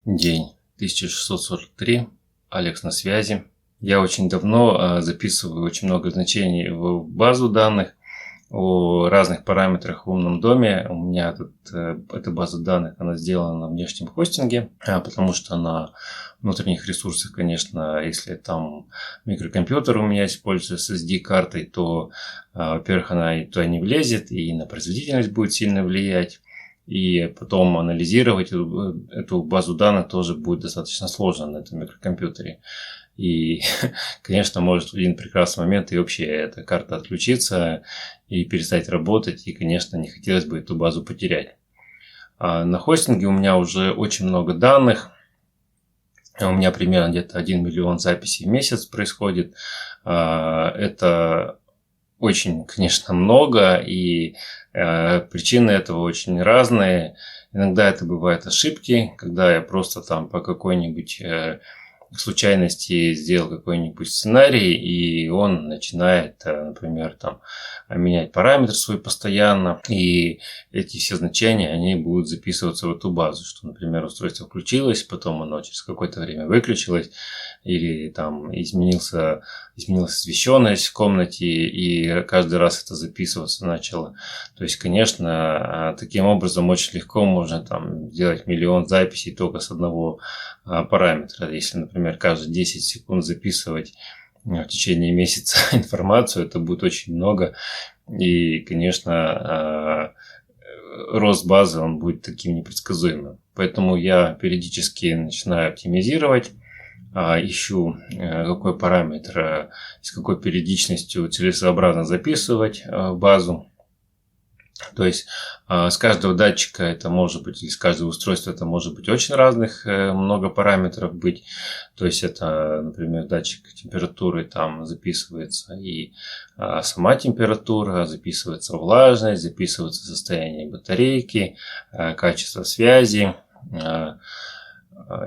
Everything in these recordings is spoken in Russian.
День 1643. Алекс на связи. Я очень давно записываю очень много значений в базу данных о разных параметрах в умном доме. У меня тут эта база данных, она сделана на внешнем хостинге, потому что на внутренних ресурсах, конечно, если там микрокомпьютер у меня используется с SD-картой, то, во-первых, она туда не влезет и на производительность будет сильно влиять. И потом анализировать эту базу данных тоже будет достаточно сложно на этом микрокомпьютере. И, конечно, может в один прекрасный момент и вообще эта карта отключиться и перестать работать. И, конечно, не хотелось бы эту базу потерять. На хостинге у меня уже очень много данных. У меня примерно где-то 1 миллион записей в месяц происходит. Это очень, конечно, много, и причины этого очень разные. Иногда это бывают ошибки, когда я просто там по какой-нибудь случайности сделал какой-нибудь сценарий, и он начинает, например, там, менять параметр свой постоянно, и эти все значения, они будут записываться в эту базу, что, например, устройство включилось, потом оно через какое-то время выключилось, или там изменилась освещенность в комнате, и каждый раз это записываться начало. То есть, конечно, таким образом очень легко можно там сделать миллион записей только с одного параметра. Если, например, каждые 10 секунд записывать в течение месяца информацию, это будет очень много. И, конечно, рост базы, он будет таким непредсказуемым. Поэтому я периодически начинаю оптимизировать, ищу, какой параметр с какой периодичностью целесообразно записывать в базу. То есть с каждого датчика это может быть, или с каждого устройства это может быть очень разных, много параметров быть. То есть это, например, датчик температуры, там записывается и сама температура, записывается влажность, записывается состояние батарейки, качество связи.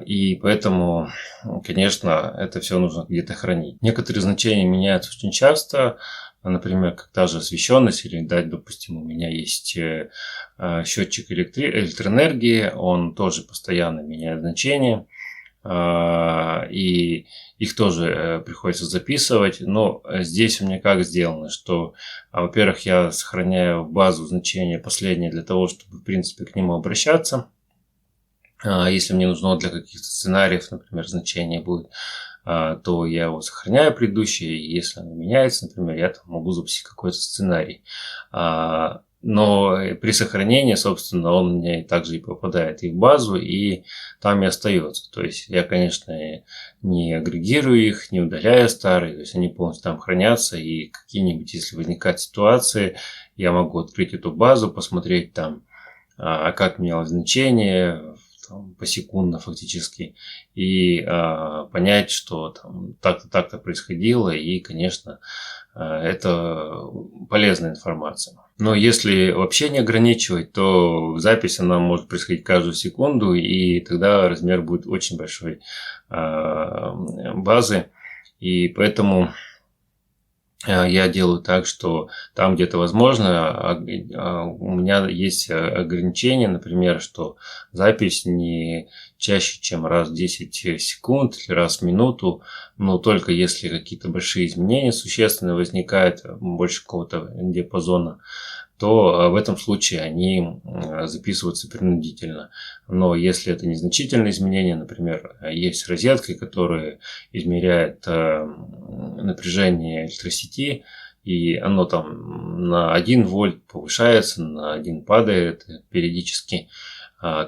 И поэтому, конечно, это все нужно где-то хранить. Некоторые значения меняются очень часто. Например, как та же освещенность, или, да, допустим, у меня есть счетчик электроэнергии, он тоже постоянно меняет значения, и их тоже приходится записывать. Но здесь у меня как сделано, что, во-первых, я сохраняю в базу значения последние для того, чтобы, в принципе, к нему обращаться. Если мне нужно для каких-то сценариев, например, значение будет, то я его сохраняю предыдущее, и если оно меняется, например, я там могу запустить какой-то сценарий. Но при сохранении, собственно, он мне также и попадает и в базу, и там и остается. То есть я, конечно, не агрегирую их, не удаляю старые, то есть они полностью там хранятся, и какие-нибудь, если возникают ситуации, я могу открыть эту базу, посмотреть там, как менялось значение, посекундно фактически, и понять, что там так-то, так-то происходило, и, конечно, это полезная информация. Но если вообще не ограничивать, то запись, она может происходить каждую секунду, и тогда размер будет очень большой базы, и поэтому я делаю так, что там где-то возможно, у меня есть ограничение, например, что запись не чаще, чем раз в 10 секунд или раз в минуту, но только если какие-то большие изменения существенные возникают, больше какого-то диапазона, то в этом случае они записываются принудительно. Но если это незначительные изменения, например, есть розетки, которые измеряют напряжение электросети, и оно там на 1 вольт повышается, на 1 падает периодически,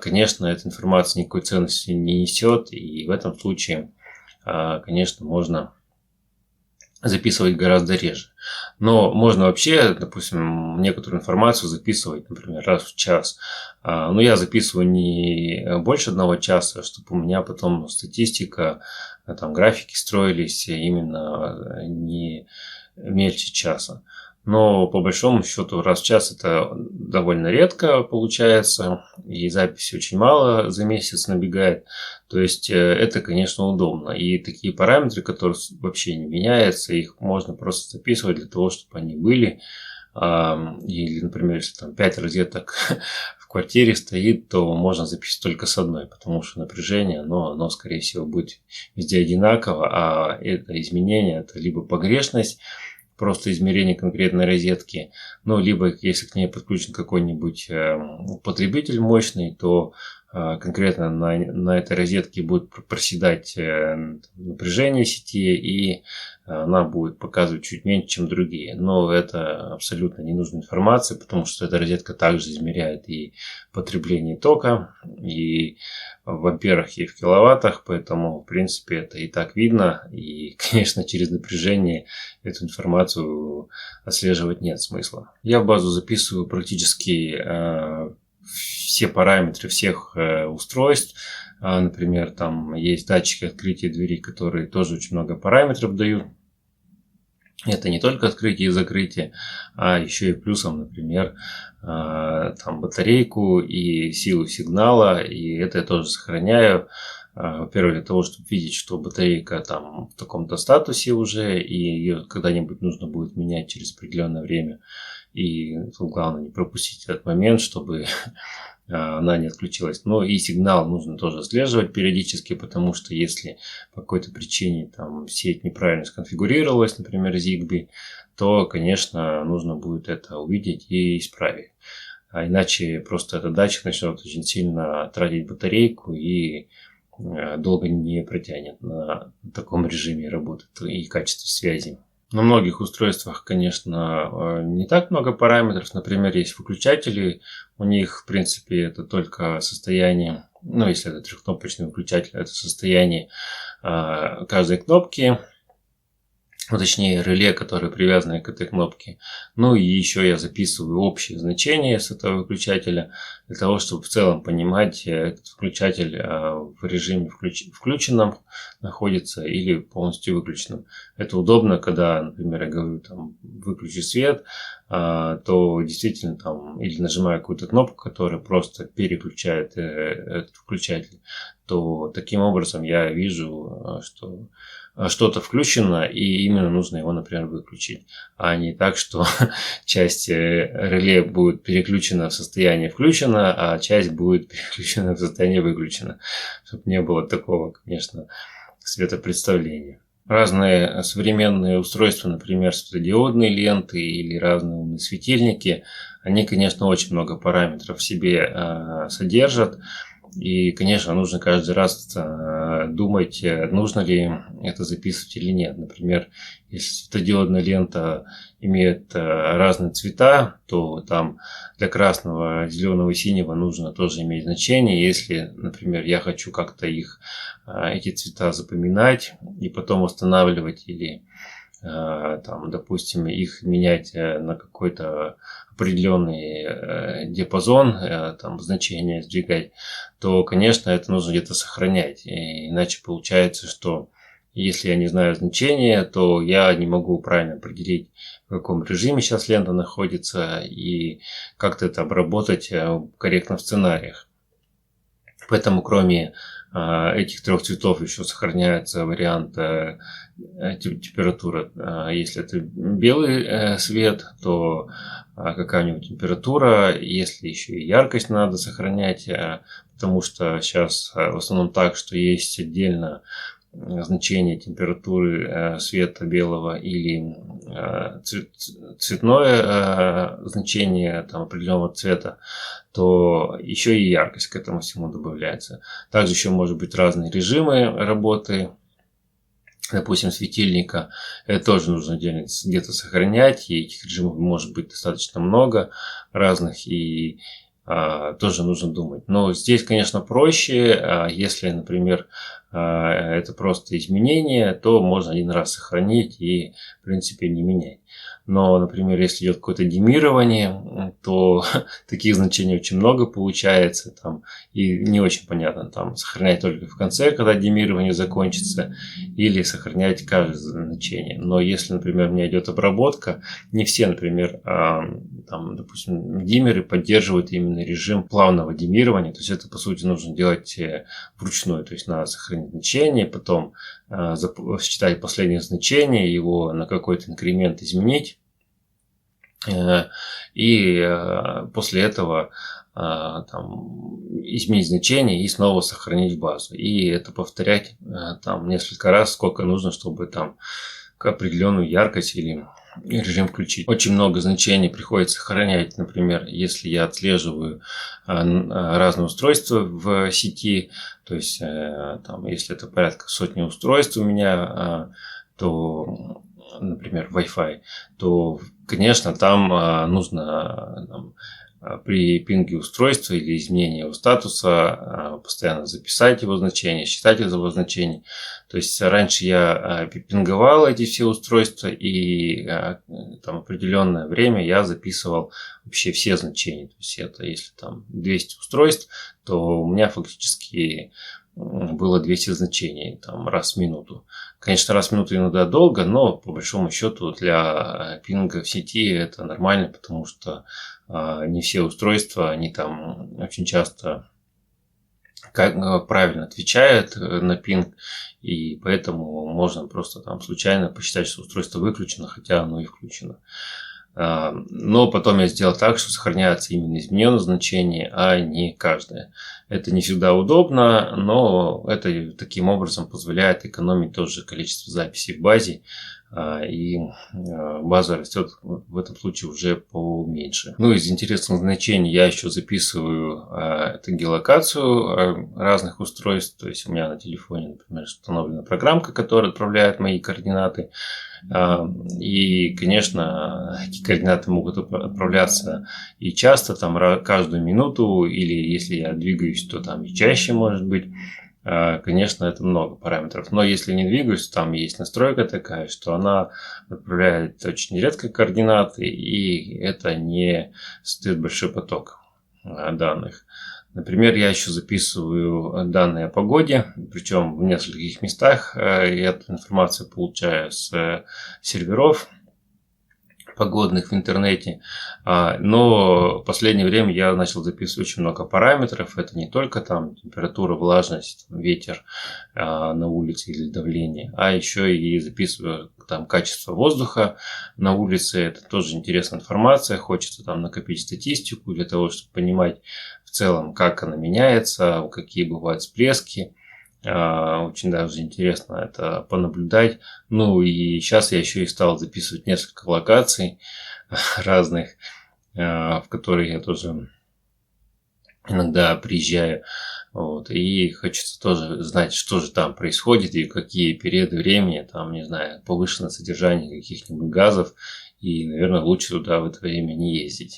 конечно, эта информация никакой ценности не несет, и в этом случае, конечно, можно записывать гораздо реже. Но можно вообще, допустим, некоторую информацию записывать, например, раз в час. Но я записываю не больше 1 часа, чтобы у меня потом статистика, там графики строились именно не мельче часа. Но по большому счету раз в час это довольно редко получается, и записи очень мало за месяц набегает. То есть это, конечно, удобно. И такие параметры, которые вообще не меняются, их можно просто записывать для того, чтобы они были. Или, например, если там 5 розеток в квартире стоит, то можно записывать только с одной, потому что напряжение, оно скорее всего, будет везде одинаково, а это изменение, это либо погрешность, просто измерение конкретной розетки, ну, либо если к ней подключен какой-нибудь потребитель мощный, то конкретно на этой розетке будет проседать напряжение сети, и она будет показывать чуть меньше, чем другие. Но это абсолютно ненужная информация, потому что эта розетка также измеряет и потребление тока, и в амперах, и в киловаттах, поэтому, в принципе, это и так видно. И, конечно, через напряжение эту информацию отслеживать нет смысла. Я в базу записываю практически все параметры всех устройств. Например, там есть датчики открытия двери, которые тоже очень много параметров дают. Это не только открытие и закрытие, а еще и плюсом, например, там батарейку и силу сигнала. И это я тоже сохраняю. Во-первых, для того, чтобы видеть, что батарейка там в таком-то статусе уже, и ее когда-нибудь нужно будет менять через определенное время. И тут главное не пропустить этот момент, чтобы она не отключилась. Но и сигнал нужно тоже отслеживать периодически, потому что если по какой-то причине там сеть неправильно сконфигурировалась, например, ZigBee, то, конечно, нужно будет это увидеть и исправить. А иначе просто этот датчик начнет очень сильно тратить батарейку и долго не протянет на таком режиме работы и качестве связи. На многих устройствах, конечно, не так много параметров. Например, есть выключатели. У них, в принципе, это только состояние, ну, если это трехкнопочный выключатель, это состояние каждой кнопки, ну, точнее, реле, которое привязано к этой кнопке. Ну, и еще я записываю общие значения с этого выключателя, для того, чтобы в целом понимать, этот выключатель в режиме включенном находится или полностью выключенном. Это удобно, когда, например, я говорю, там, выключи свет, то действительно там или нажимаю какую-то кнопку, которая просто переключает этот выключатель, то таким образом я вижу, что что-то включено, и именно нужно его, например, выключить. А не так, что часть реле будет переключена в состояние включено, а часть будет переключена в состояние выключено. Чтобы не было такого, конечно, светопредставления. Разные современные устройства, например, светодиодные ленты или разные умные светильники, они, конечно, очень много параметров в себе содержат. И, конечно, нужно каждый раз думать, нужно ли это записывать или нет. Например, если светодиодная лента имеет разные цвета, то там для красного, зеленого и синего нужно тоже иметь значение. Если, например, я хочу как-то эти цвета запоминать и потом восстанавливать или там, допустим, их менять на какой-то определенный диапазон, там, значения сдвигать, то, конечно, это нужно где-то сохранять. Иначе получается, что если я не знаю значения, то я не могу правильно определить, в каком режиме сейчас лента находится и как-то это обработать корректно в сценариях. Поэтому, кроме этих трех цветов, еще сохраняется вариант температуры. Если это белый свет, то какая-нибудь температура. Если еще и яркость надо сохранять, потому что сейчас в основном так, что есть отдельно значение температуры света белого или цветное значение там, определенного цвета, то еще и яркость к этому всему добавляется. Также еще может быть разные режимы работы, допустим, светильника. Это тоже нужно где-то сохранять, и этих режимов может быть достаточно много разных, и тоже нужно думать. Но здесь, конечно, проще. Если, например, это просто изменение, то можно один раз сохранить и, в принципе, не менять. Но, например, если идет какое-то демирование, то таких значений очень много получается. Там, и не очень понятно, там, сохранять только в конце, когда демирование закончится, или сохранять каждое значение. Но если, например, у меня идет обработка, не все, например, там, допустим, диммеры поддерживают именно режим плавного демирования. То есть это, по сути, нужно делать вручную. То есть надо сохранить значение, потом считать последнее значение, его на какой-то инкремент изменить, Э, После этого там, изменить значение и снова сохранить в базу. И это повторять там несколько раз, сколько нужно, чтобы там к определенную яркость или режим включить. Очень много значений приходится сохранять. Например, если я отслеживаю разные устройства в сети, то есть там, если это порядка сотни устройств у меня, то, например, Wi-Fi, то, конечно, там нужно при пинге устройства или изменении его статуса постоянно записать его значение, считать его значение. То есть раньше я пинговал эти все устройства, и там определенное время я записывал вообще все значения. То есть это если там 200 устройств, то у меня фактически было 200 значений там, раз в минуту. Конечно, раз в минуту иногда долго, но по большому счету для пинга в сети это нормально, потому что не все устройства, они там очень часто правильно отвечают на пинг, и поэтому можно просто там случайно посчитать, что устройство выключено, хотя оно и включено. Но потом я сделал так, что сохраняется именно измененное значение, а не каждое. Это не всегда удобно, но это таким образом позволяет экономить тоже количество записей в базе, и база растет в этом случае уже поменьше. Ну, из интересных значений я еще записываю геолокацию разных устройств. То есть у меня на телефоне, например, установлена программка, которая отправляет мои координаты. И, конечно, эти координаты могут отправляться и часто, там, каждую минуту, или если я двигаюсь, то там и чаще может быть. Конечно, это много параметров. Но если не двигаюсь, там есть настройка такая, что она отправляет очень редко координаты, и это не создает большой поток данных. Например, я еще записываю данные о погоде, причем в нескольких местах. Я эту информацию получаю с серверов погодных в интернете. Но в последнее время я начал записывать очень много параметров. Это не только там температура, влажность, ветер на улице или давление, а еще и записываю там качество воздуха на улице. Это тоже интересная информация. Хочется там накопить статистику для того, чтобы понимать в целом, как она меняется, какие бывают всплески. Очень даже интересно это понаблюдать. Ну и сейчас я еще и стал записывать несколько локаций разных, в которые я тоже иногда приезжаю. Вот, и хочется тоже знать, что же там происходит и какие периоды времени, там, не знаю, повышенное содержание каких-нибудь газов. И, наверное, лучше туда в это время не ездить.